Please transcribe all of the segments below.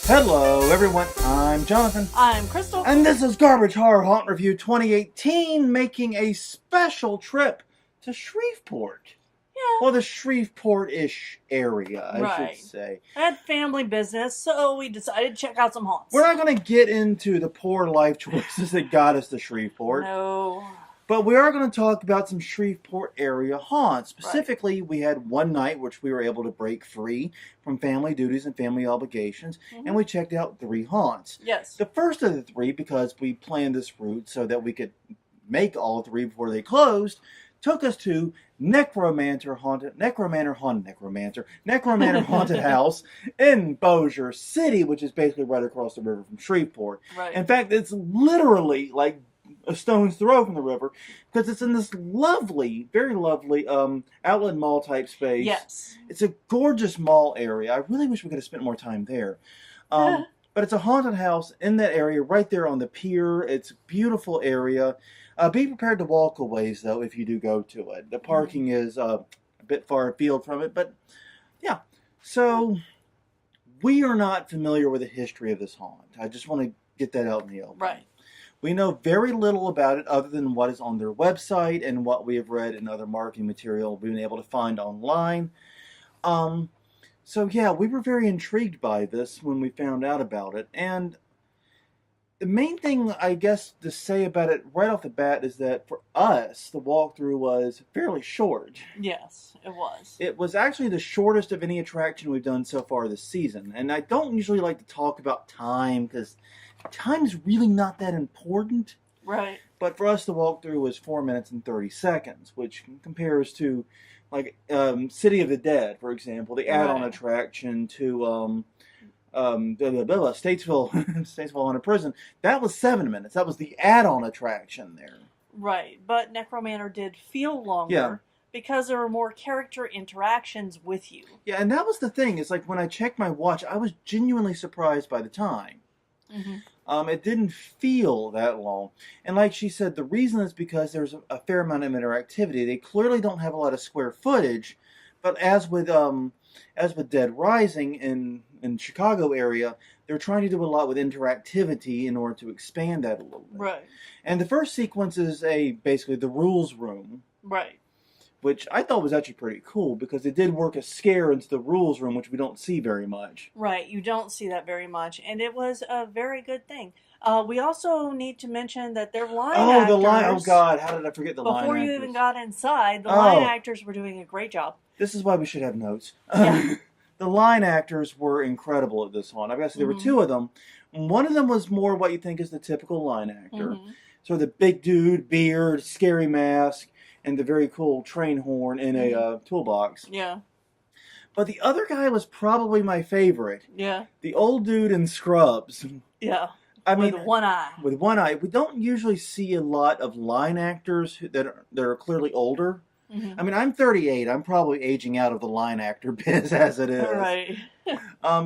Hello everyone, I'm Jonathan. I'm Crystal. And this is Garbage Horror Haunt Review 2018, making a special trip to Shreveport. Yeah. Well, the Shreveport-ish area, I Right. should say. I had family business, so we decided to check out some haunts. We're not going to get into the poor life choices that got us to Shreveport. No. But we are going to talk about some Shreveport area haunts. Specifically, we had one night which we were able to break free from family duties and family obligations, and we checked out 3 haunts. Yes. The first of the 3, because we planned this route so that we could make all 3 before they closed, took us to Necromanor Haunted House in Bossier City, which is basically right across the river from Shreveport. Right. In fact, it's literally like a stone's throw from the river, because it's in this lovely, very lovely outlet mall type space. Yes. It's a gorgeous mall area. I really wish we could have spent more time there. But it's a haunted house in that area, right there on the pier. It's a beautiful area. Be prepared to walk a ways, though, if you do go to it. The parking is a bit far afield from it, but yeah. So we are not familiar with the history of this haunt. I just want to get that out in the open. Right. We know very little about it other than what is on their website and what we have read in other marketing material we've been able to find online. So yeah, we were very intrigued by this when we found out about it. And the main thing, I guess, to say about it right off the bat is that for us, the walkthrough was fairly short. Yes, it was. It was actually the shortest of any attraction we've done so far this season. And I don't usually like to talk about time, because time's really not that important. Right. But for us, the walkthrough was 4 minutes and 30 seconds, which compares to, like, City of the Dead, for example, the add-on attraction to Statesville Haunted Prison. That was 7 minutes. That was the add-on attraction there. Right, but Necromanor did feel longer because there were more character interactions with you. Yeah, and that was the thing. It's like when I checked my watch, I was genuinely surprised by the time. It didn't feel that long. And like she said, the reason is because there's a fair amount of interactivity. They clearly don't have a lot of square footage, but as with Dead Rising in Chicago area, they're trying to do a lot with interactivity in order to expand that a little bit. Right. And the first sequence is basically the rules room. Right. Which I thought was actually pretty cool, because it did work a scare into the rules room, which we don't see very much. Right, you don't see that very much, and it was a very good thing. We also need to mention that their line actors... Oh, the line... Oh, God, how did I forget the line actors? Before you even got inside, the line actors were doing a great job. This is why we should have notes. Yeah. The line actors were incredible at this one. I've got to say, there were 2 of them. One of them was more what you think is the typical line actor. So the big dude, beard, scary mask, and the very cool train horn in a toolbox. Yeah. But the other guy was probably my favorite. Yeah. The old dude in Scrubs. Yeah. With one eye. With one eye. We don't usually see a lot of line actors that are clearly older. I mean, I'm 38. I'm probably aging out of the line actor biz as it is. Right.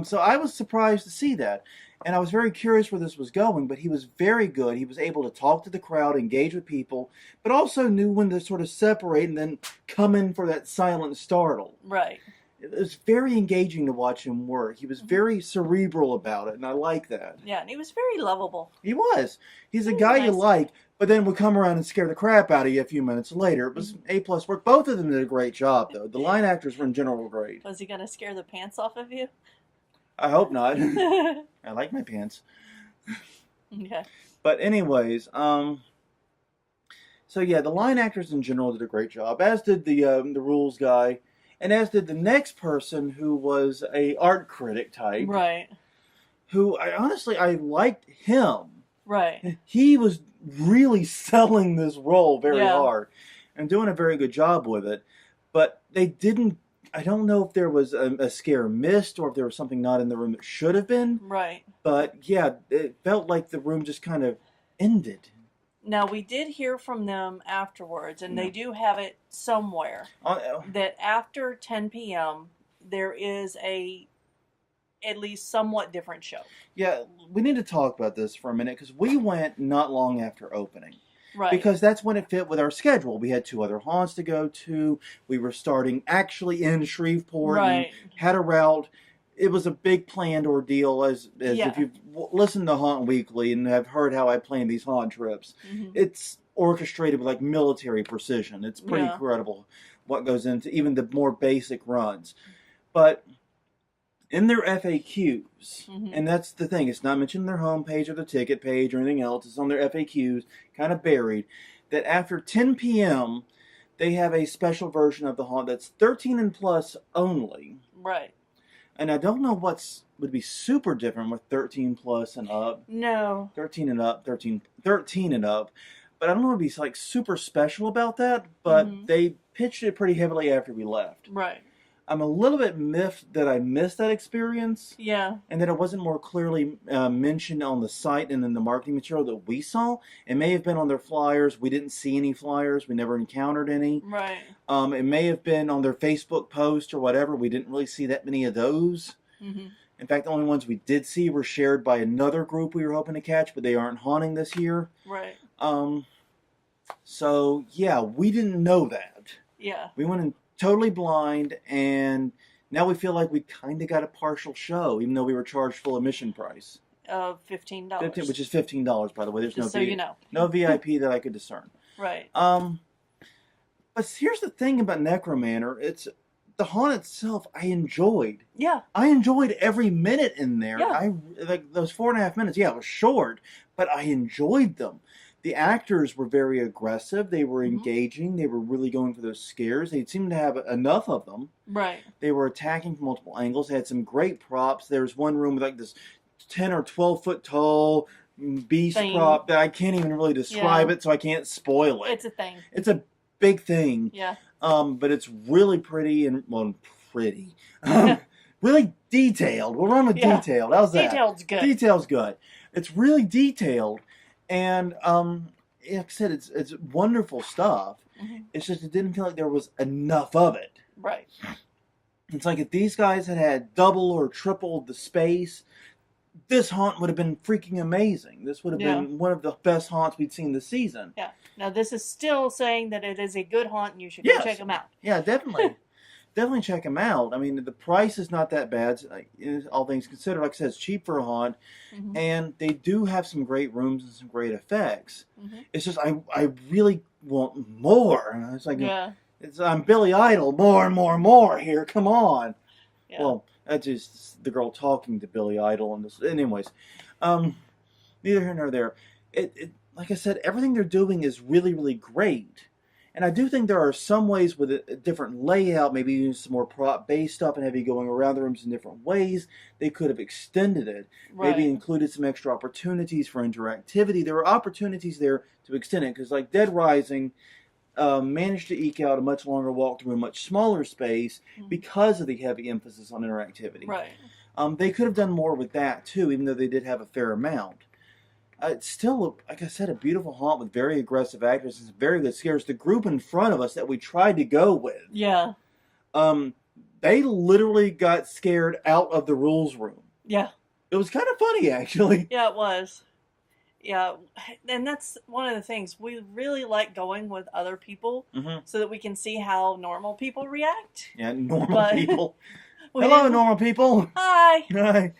So I was surprised to see that. And I was very curious where this was going, but he was very good. He was able to talk to the crowd, engage with people, but also knew when to sort of separate and then come in for that silent startle. Right. It was very engaging to watch him work. He was very cerebral about it, and I like that. Yeah, and he was very lovable. He was. He's a guy you like, but then would come around and scare the crap out of you a few minutes later. It was A+ work. Both of them did a great job, though. The line actors were in general great. Was he going to scare the pants off of you? I hope not. I like my pants. Okay. But anyways, so yeah, the line actors in general did a great job, as did the rules guy, and as did the next person, who was a art critic type. Right. Who I liked him. Right. He was really selling this role very hard and doing a very good job with it. But they didn't. I don't know if there was a scare missed or if there was something not in the room that should have been. Right. But yeah, it felt like the room just kind of ended. Now, we did hear from them afterwards, and they do have it somewhere, that after 10 p.m., there is a at least somewhat different show. Yeah, we need to talk about this for a minute, because we went not long after opening. Right. Because that's when it fit with our schedule. We had 2 other haunts to go to. We were starting actually in Shreveport. Right. And had a route it was a big planned ordeal, as if you've listened to Haunt Weekly and have heard how I plan these haunt trips. Mm-hmm. It's orchestrated with like military precision. It's pretty incredible what goes into even the more basic runs. But in their FAQs, and that's the thing, it's not mentioned in their homepage or the ticket page or anything else. It's on their FAQs, kind of buried, that after 10 p.m., they have a special version of the haunt that's 13 and plus only. Right. And I don't know would be super different with 13 plus and up. No. 13 and up, 13 and up. But I don't know what would be like super special about that, but they pitched it pretty heavily after we left. Right. I'm a little bit miffed that I missed that experience. Yeah. And that it wasn't more clearly mentioned on the site and in the marketing material that we saw. It may have been on their flyers. We didn't see any flyers. We never encountered any. Right. It may have been on their Facebook post or whatever. We didn't really see that many of those. Mm-hmm. In fact, the only ones we did see were shared by another group we were hoping to catch, but they aren't haunting this year. Right. So, yeah, we didn't know that. Yeah. We went in totally blind, and now we feel like we kind of got a partial show, even though we were charged full admission price. $15. Which is $15, by the way. There's just so you know. No VIP that I could discern. Right. But here's the thing about Necromanor. It's the haunt itself I enjoyed. Yeah. I enjoyed every minute in there. Yeah. Like those 4.5 minutes, it was short, but I enjoyed them. The actors were very aggressive. They were engaging. They were really going for those scares. They seemed to have enough of them. Right. They were attacking from multiple angles. They had some great props. There was one room with like this 10 or 12 foot tall beast prop that I can't even really describe it, so I can't spoil it. It's a thing. It's a big thing. Yeah. But it's really pretty and, really detailed. We'll run with detailed. How's that? Detail's good. Detail's good. It's really detailed. And like I said, it's wonderful stuff. Mm-hmm. It's just it didn't feel like there was enough of it. Right. It's like if these guys had double or tripled the space, this haunt would have been freaking amazing. This would have been one of the best haunts we'd seen this season. Yeah. Now this is still saying that it is a good haunt and you should go check them out. Yeah, definitely. Definitely check them out. I mean, the price is not that bad, all things considered. Like I said, it's cheap for a haunt, and they do have some great rooms and some great effects. It's just I really want more. It's like I'm Billy Idol, more and more and more here. Come on. Yeah. Well, that's just the girl talking to Billy Idol. And this, anyways, neither here nor there. It like I said, everything they're doing is really, really great. And I do think there are some ways with a different layout, maybe using some more prop-based stuff and having going around the rooms in different ways. They could have extended it. Right. Maybe included some extra opportunities for interactivity. There were opportunities there to extend it. Because like Dead Rising managed to eke out a much longer walk through a much smaller space because of the heavy emphasis on interactivity. Right. They could have done more with that too, even though they did have a fair amount. It's still, like I said, a beautiful haunt with very aggressive actors and very good scares. The group in front of us that we tried to go with, they literally got scared out of the rules room. Yeah. It was kind of funny, actually. Yeah, it was. Yeah, and that's one of the things. We really like going with other people so that we can see how normal people react. Yeah, normal people. Hello, normal people. Hi. Hi.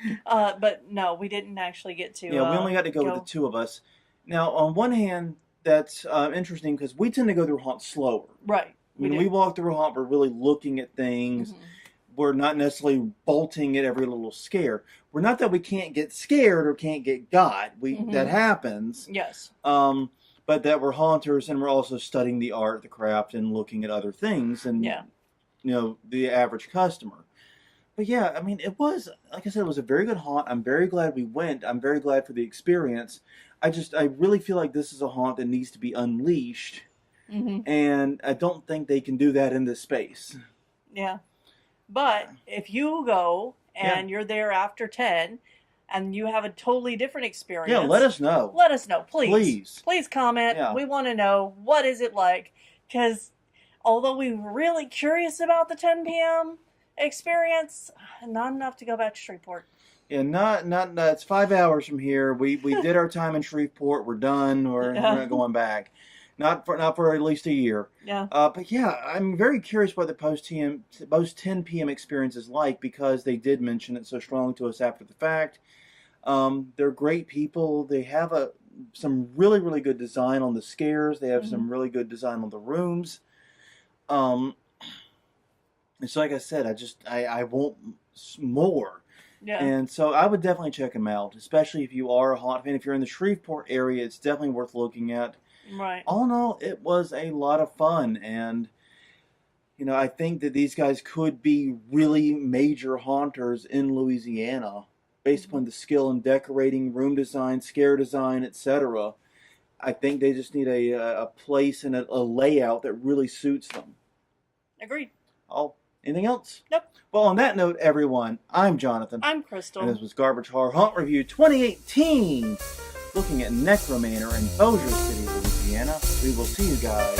But no, we didn't actually get to. Yeah, we only got to go with the two of us. Now, on one hand, that's interesting because we tend to go through haunt slower. Right. When we walk through a haunt, we're really looking at things. We're not necessarily bolting at every little scare. We're not that we can't get scared or can't get got. That happens. Yes. But that we're haunters and we're also studying the art, the craft, and looking at other things and the average customer. But yeah, I mean, it was, like I said, it was a very good haunt. I'm very glad we went. I'm very glad for the experience. I really feel like this is a haunt that needs to be unleashed. And I don't think they can do that in this space. Yeah. But if you go and you're there after 10 and you have a totally different experience. Yeah, let us know. Let us know, please. Please comment. Yeah. We want to know, what is it like? Because although we were really curious about the 10 p.m. experience, not enough to go back to Shreveport. Yeah, not it's 5 hours from here. We did our time in Shreveport. We're done. We're not going back. Not for at least a year. Yeah. But yeah, I'm very curious what the post 10 p.m. experience is like, because they did mention it so strong to us after the fact. They're great people. They have some really, really good design on the scares. They have some really good design on the rooms. And so, like I said, I want more. Yeah. And so I would definitely check them out, especially if you are a haunt fan. If you're in the Shreveport area, it's definitely worth looking at. Right. All in all, it was a lot of fun, and I think that these guys could be really major haunters in Louisiana, based upon the skill in decorating, room design, scare design, etc. I think they just need a place and a layout that really suits them. Agreed. Oh, anything else? Nope. Well, on that note, everyone, I'm Jonathan. I'm Crystal. And this was Garbage Horror Haunt Review 2018. Looking at Necromanor in Bossier City, Louisiana. We will see you guys